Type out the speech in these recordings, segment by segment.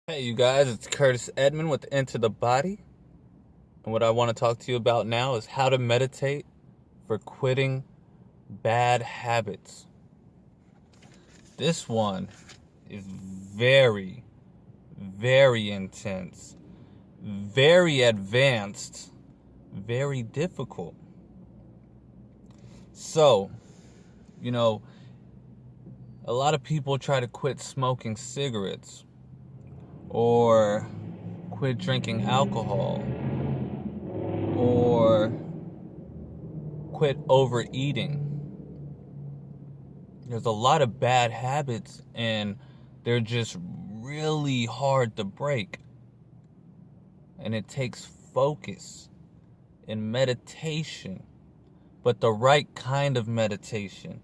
Hey, you guys, it's Curtis Edmond with Into the Body. And what I want to talk to you about now is how to meditate for quitting bad habits. This one is very, very intense, very advanced, very difficult. So, you know, a lot of people try to quit smoking cigarettes or quit drinking alcohol or quit overeating. There's a lot of bad habits and they're just really hard to break. And it takes focus and meditation, but the right kind of meditation.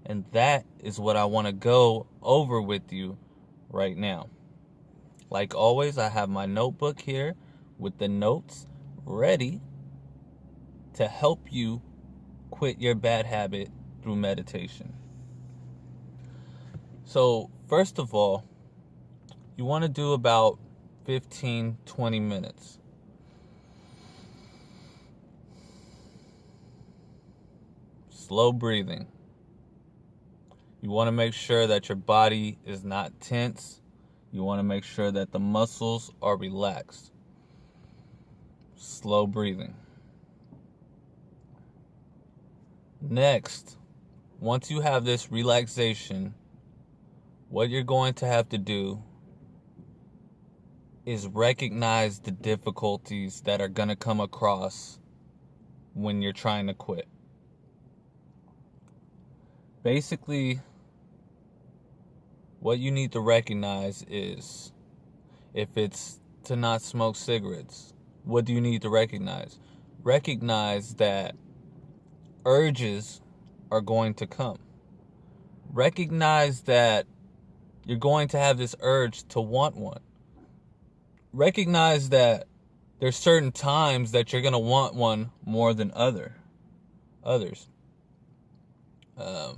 And that is what I want to go over with you right now. Like always, I have my notebook here with the notes ready to help you quit your bad habit through meditation. So, first of all, you want to do about 15-20 minutes. Slow breathing. You want to make sure that your body is not tense. You want to make sure that the muscles are relaxed. Slow breathing. Next, once you have this relaxation, what you're going to have to do is recognize the difficulties that are going to come across when you're trying to quit. Basically, what you need to recognize is if it's to not smoke cigarettes, what do you need to recognize? Recognize that urges are going to come. Recognize that you're going to have this urge to want one. Recognize that there's certain times that you're going to want one more than others. A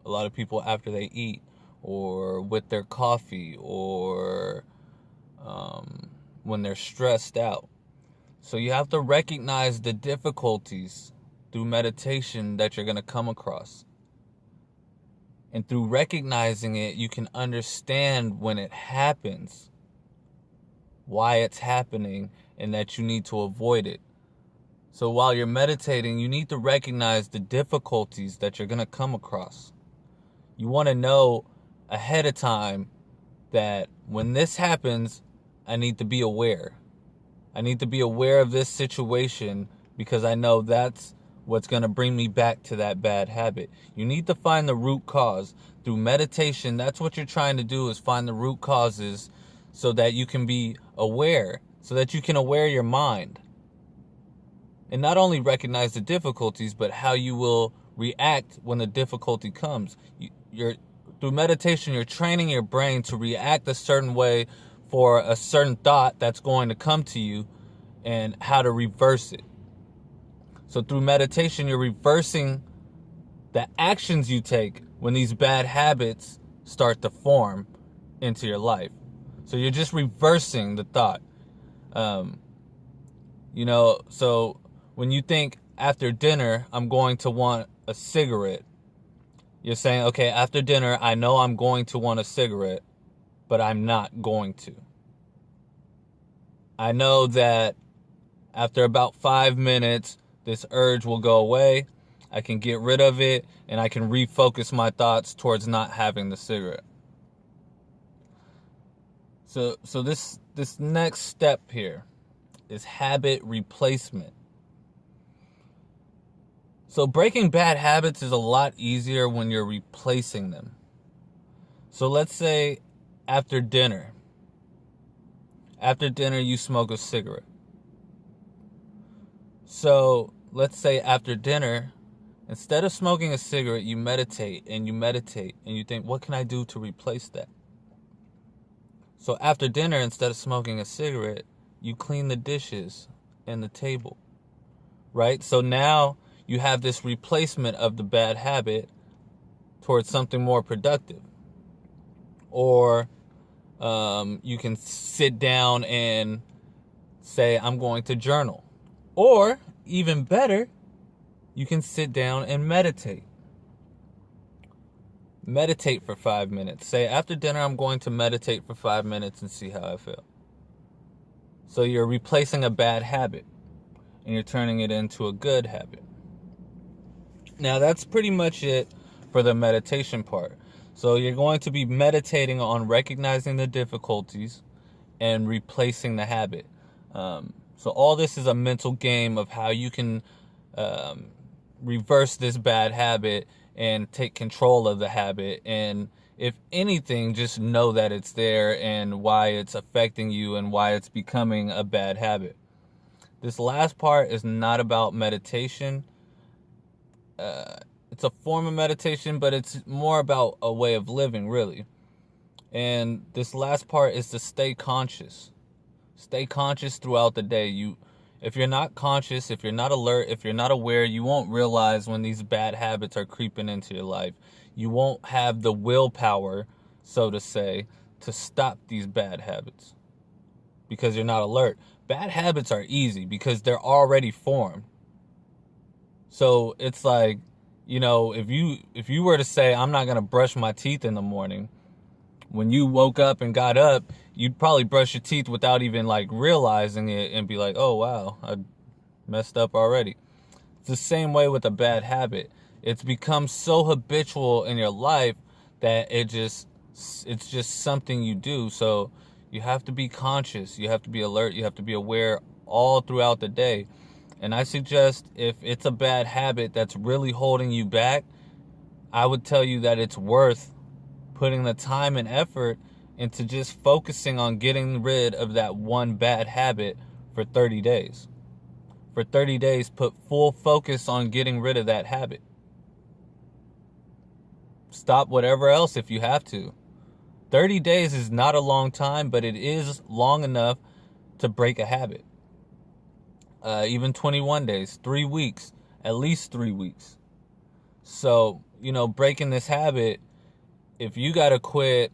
lot of people after they eat or with their coffee or when they're stressed out. So you have to recognize the difficulties through meditation that you're going to come across. And through recognizing it, you can understand when it happens, why it's happening, and that you need to avoid it. So while you're meditating, you need to recognize the difficulties that you're going to come across. You want to know ahead of time that when this happens, I need to be aware. I need to be aware of this situation because I know that's what's going to bring me back to that bad habit. You need to find the root cause. Through meditation, that's what you're trying to do, is find the root causes so that you can be aware, so that you can aware your mind. And not only recognize the difficulties, but how you will react when the difficulty comes. Through meditation, you're training your brain to react a certain way for a certain thought that's going to come to you and how to reverse it. So through meditation, you're reversing the actions you take when these bad habits start to form into your life. So you're just reversing the thought. So when you think after dinner, I'm going to want a cigarette, you're saying, okay, after dinner, I know I'm going to want a cigarette, but I'm not going to. I know that after about 5 minutes, this urge will go away. I can get rid of it, and I can refocus my thoughts towards not having the cigarette. So this next step here is habit replacement. So breaking bad habits is a lot easier when you're replacing them. So let's say after dinner you smoke a cigarette. So let's say after dinner, instead of smoking a cigarette, you meditate and you think, what can I do to replace that? So after dinner, instead of smoking a cigarette, you clean the dishes and the table, right? So now you have this replacement of the bad habit towards something more productive. Or You can sit down and say, I'm going to journal. Or, even better, you can sit down and meditate. Meditate for 5 minutes. Say, after dinner, I'm going to meditate for 5 minutes and see how I feel. So you're replacing a bad habit and you're turning it into a good habit. Now, that's pretty much it for the meditation part. So you're going to be meditating on recognizing the difficulties and replacing the habit. So all this is a mental game of how you can reverse this bad habit and take control of the habit. And if anything, just know that it's there and why it's affecting you and why it's becoming a bad habit. This last part is not about meditation. It's a form of meditation, but it's more about a way of living, really. And this last part is to stay conscious. Stay conscious throughout the day. If you're not conscious, if you're not alert, if you're not aware, you won't realize when these bad habits are creeping into your life. You won't have the willpower, so to say, to stop these bad habits because you're not alert. Bad habits are easy because they're already formed. So it's like, if you were to say, I'm not going to brush my teeth in the morning, when you woke up and got up, you'd probably brush your teeth without even realizing it and be like, oh, wow, I messed up already. It's the same way with a bad habit. It's become so habitual in your life that it's just something you do. So you have to be conscious. You have to be alert. You have to be aware all throughout the day. And I suggest if it's a bad habit that's really holding you back, I would tell you that it's worth putting the time and effort into just focusing on getting rid of that one bad habit for 30 days. For 30 days, put full focus on getting rid of that habit. Stop whatever else if you have to. 30 days is not a long time, but it is long enough to break a habit. Even 21 days, 3 weeks, at least 3 weeks. So, breaking this habit, if you got to quit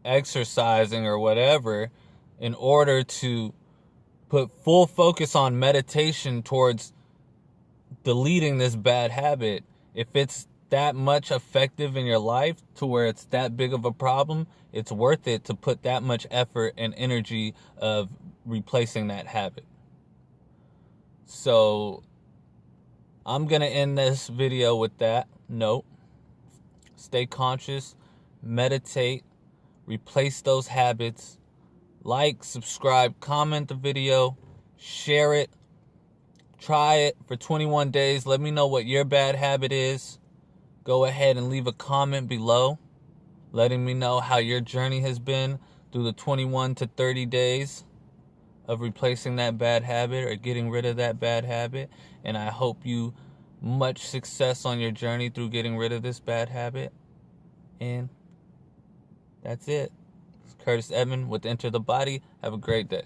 exercising or whatever in order to put full focus on meditation towards deleting this bad habit, if it's that much effective in your life to where it's that big of a problem, it's worth it to put that much effort and energy of replacing that habit. So I'm going to end this video with that note. Stay conscious, meditate, replace those habits, like, subscribe, comment the video, share it, try it for 21 days. Let me know what your bad habit is. Go ahead and leave a comment below, letting me know how your journey has been through the 21 to 30 days of replacing that bad habit or getting rid of that bad habit. And I hope you much success on your journey through getting rid of this bad habit. And that's it. It's Curtis Edmond with Enter the Body. Have a great day.